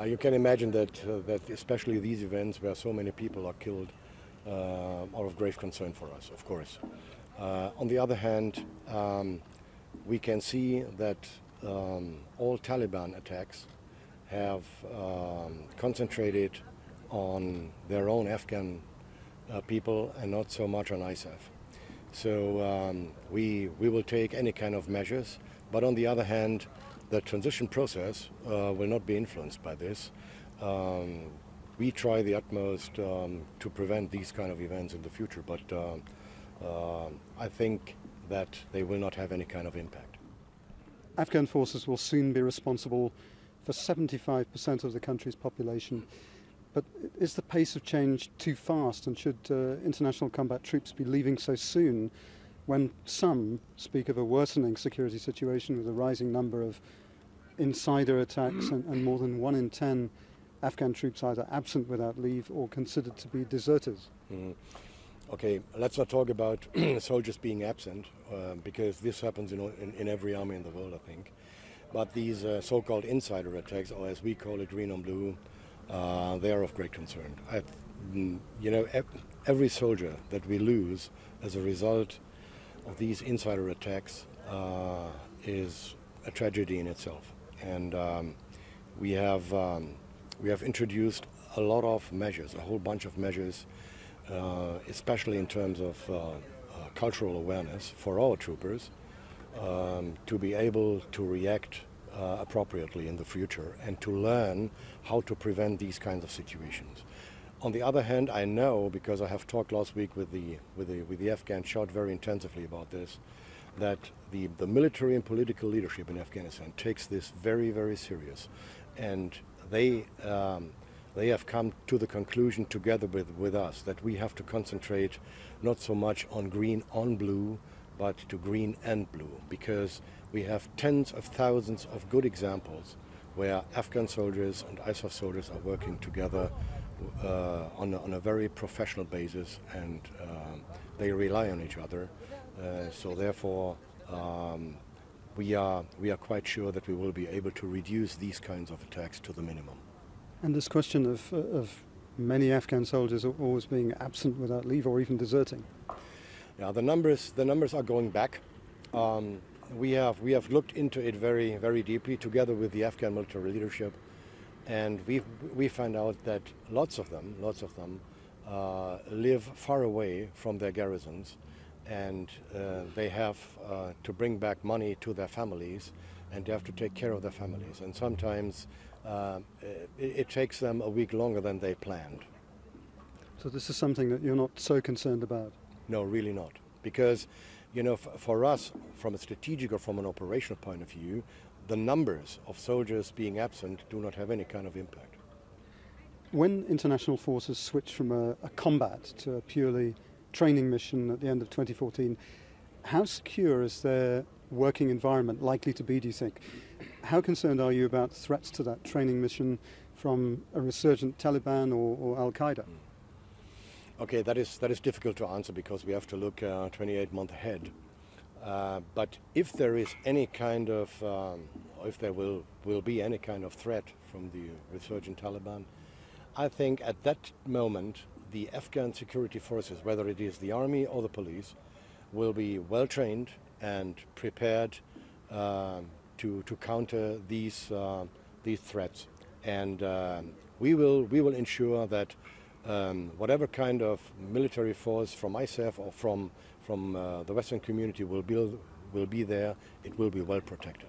You can imagine that especially these events where so many people are killed are of grave concern for us, of course. On the other hand, we can see that all Taliban attacks have concentrated on their own Afghan people and not so much on ISAF. So we will take any kind of measures, but on the other hand, the transition process will not be influenced by this. We try the utmost to prevent these kind of events in the future, but I think that they will not have any kind of impact. Afghan forces will soon be responsible for 75% of the country's population. But is the pace of change too fast, and should international combat troops be leaving so soon when some speak of a worsening security situation with a rising number of insider attacks and more than 1 in 10 Afghan troops either absent without leave or considered to be deserters? Okay, let's not talk about soldiers being absent because this happens in every army in the world, I think. But these so-called insider attacks, or as we call it, green on blue, they are of great concern. Every soldier that we lose as a result of these insider attacks is a tragedy in itself. And we have introduced a lot of measures, a whole bunch of measures, especially in terms of cultural awareness for our troopers, to be able to react appropriately in the future and to learn how to prevent these kinds of situations. On the other hand, I know, because I have talked last week with the Afghan Shot very intensively about this, that the military and political leadership in Afghanistan takes this very, very serious, and they have come to the conclusion together with us that we have to concentrate not so much on green on blue, but to green and blue, because we have tens of thousands of good examples where Afghan soldiers and ISAF soldiers are working together on a very professional basis, and they rely on each other. So therefore, we are quite sure that we will be able to reduce these kinds of attacks to the minimum. And this question of many Afghan soldiers always being absent without leave or even deserting. Yeah, the numbers are going back. We have looked into it very, very deeply together with the Afghan military leadership, and we find out that lots of them live far away from their garrisons, and they have to bring back money to their families, and they have to take care of their families, and sometimes it takes them a week longer than they planned. So this is something that you're not so concerned about? No, really not. Because, for us, from a strategic or from an operational point of view, the numbers of soldiers being absent do not have any kind of impact. When international forces switched from a combat to a purely training mission at the end of 2014, how secure is their working environment likely to be, do you think? How concerned are you about threats to that training mission from a resurgent Taliban or Al-Qaeda? Okay, that is difficult to answer because we have to look 28 months ahead. But if there is any kind of, if there will be any kind of threat from the resurgent Taliban, I think at that moment the Afghan security forces, whether it is the army or the police, will be well trained and prepared to counter these threats, and we will ensure that whatever kind of military force from ISAF or from the Western community will be there, it will be well protected.